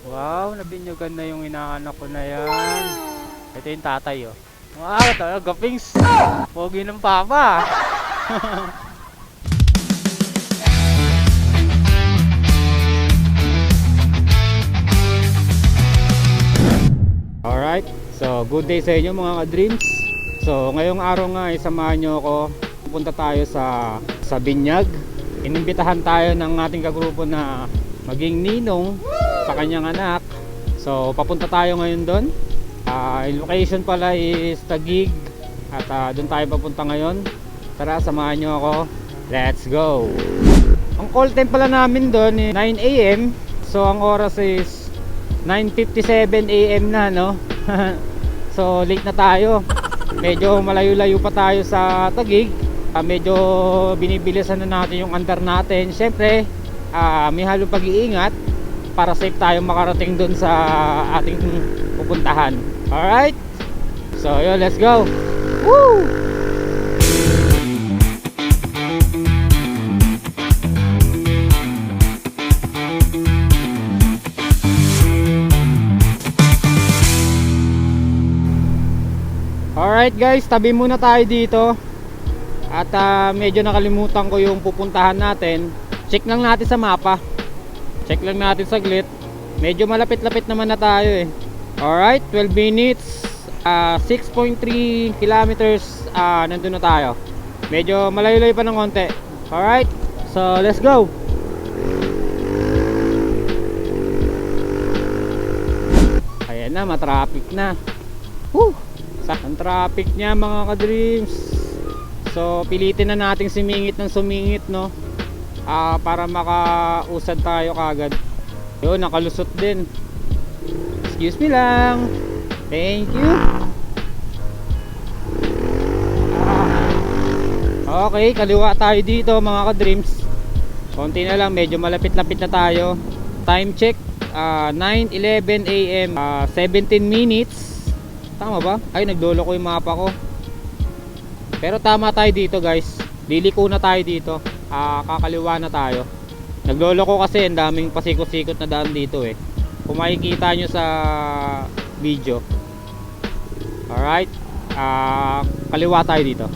Wow, nabinyagan na yung inaanak ko na yan. Ito yung tatay, oh. Wow, talaga, Pings. Pogi ng papa. Alright, so good day sa inyo mga ka-dreams. So ngayong araw nga ay samahan nyo ako. Pupunta tayo sa Binyag. Inimbitahan tayo ng ating kagrupo na maging ninong sa kanyang anak. So papunta tayo ngayon doon. Yung location pala is Taguig. At doon tayo papunta ngayon. Tara, samahan nyo ako. Let's go. Ang call time pala namin doon is 9 AM. So ang oras is 9:57 AM na, no? So late na tayo. Medyo malayo-layo pa tayo sa Taguig. Medyo binibilisan na natin yung andar natin. Siyempre, may halong pag-iingat para safe tayo makarating dun sa ating pupuntahan. Alright? So yun, let's go. Woo! Alright guys, tabi muna tayo dito. At medyo nakalimutan ko yung pupuntahan natin. Check lang natin sa mapa. Check lang natin saglit. Medyo malapit-lapit naman na tayo eh. Alright, 12 minutes 6.3 kilometers nandun na tayo. Medyo malayo-layo pa ng konti. Alright, so let's go. Ayan na, matraffic na. Woo! Ang traffic niya mga ka-dreams. So pilitin na nating sumingit ng sumingit, no? Para makausad tayo kagad. Yun, nakalusot din. Excuse me lang. Thank you. Okay, kaliwa tayo dito mga ka-dreams. Konti na lang, medyo malapit-lapit na tayo. Time check 9:11 AM 17 minutes. Tama ba? Ay, naglolo ko yung mapa ko. Pero tama tayo dito guys. Liliko na tayo dito. Kakaliwa na tayo. Naglolo ko kasi ang daming pasikot-sikot na daan dito eh. Kung makikita nyo sa video. Alright. Kaliwa tayo dito.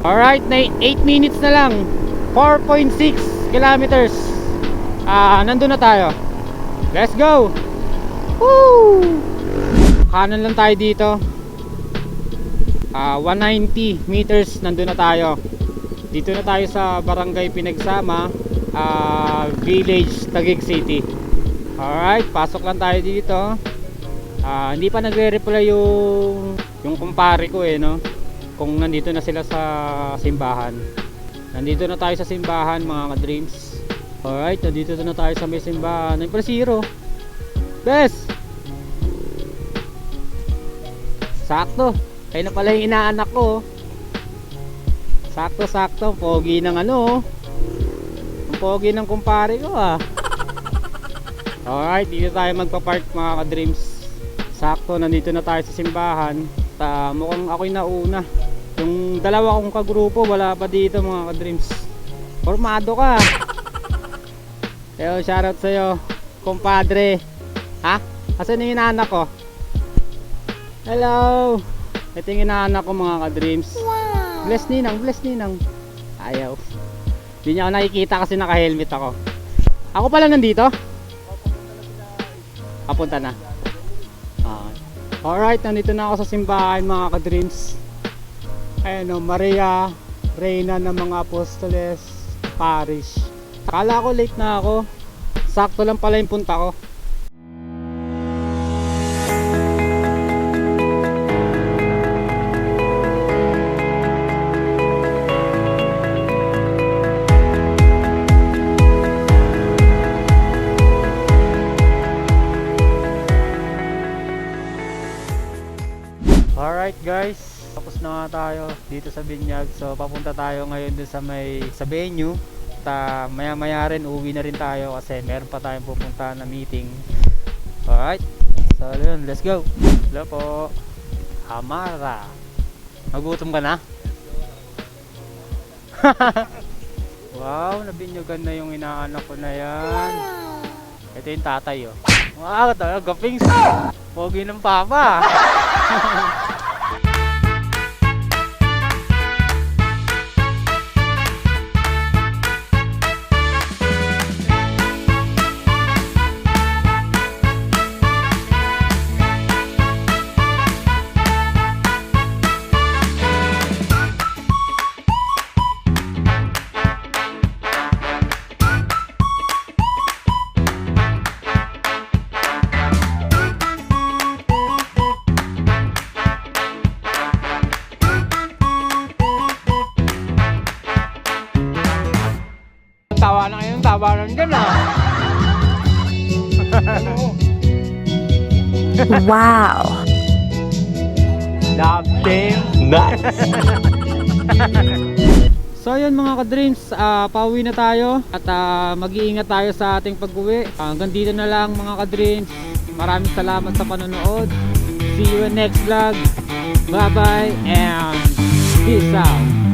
Alright, 8 minutes na lang. 4.6 kilometers. Nandun na tayo. Let's go. Woo! Kanan lang tayo dito. 190 meters nandun na tayo. Dito na tayo sa Barangay Pinagsama, Village, Taguig City. Alright, pasok lang tayo dito. Hindi pa nagre-reply yung kumpare ko eh, no? Kung nandito na sila sa simbahan. Nandito na tayo sa simbahan mga ka-dreams. Alright, nandito na tayo sa may simbahan. Ay, pala zero. Bes! Sakto. Kaya na pala yung inaanak ko. Sakto-sakto. Pogi ng ano. Ang pogi ng kumpare ko Alright, dito tayo magpa-park mga ka-dreams. Sakto, nandito na tayo sa simbahan. Mukhang ako'y nauna. Yung dalawa kong kagrupo wala pa dito mga ka-dreams. Formado ka. Yo, shoutout sa'yo kumpadre. Ha? Asan yung inaanak ko? Hello. Ito yung inaanak ko mga ka-dreams. Wow. Bless ninang, bless ninang. Ayaw. Hindi niya ako nakikita kasi naka-helmet ako. Ako pala nandito? Papunta na. Alright, nandito na ako sa simbahan mga ka-dreams. Ayan o, Maria Reina ng mga Apostoles Parish. Akala ko late na ako. Sakto lang pala yung punta ko. Alright guys, tapos na nga tayo dito sa Binyag. So papunta tayo ngayon dun sa venue. At maya maya rin uwi na rin tayo kasi meron pa tayong pupunta na meeting. Alright, so yun, let's go. Hello po, Amara. Nagutom ka na? Wow, nabinyagan na yung inaanak ko na yan. Ito yung tatay, oh. Wow, talaga, gapings. Pogi ng papa. Tawanan dyan, ah. Wow. Love team. Nice. So yun mga ka-dreams, pauwi na tayo at mag-iingat tayo sa ating pag-uwi. Hanggang dito na lang mga ka-dreams. Maraming salamat sa panonood. See you in next vlog. Bye bye and peace out.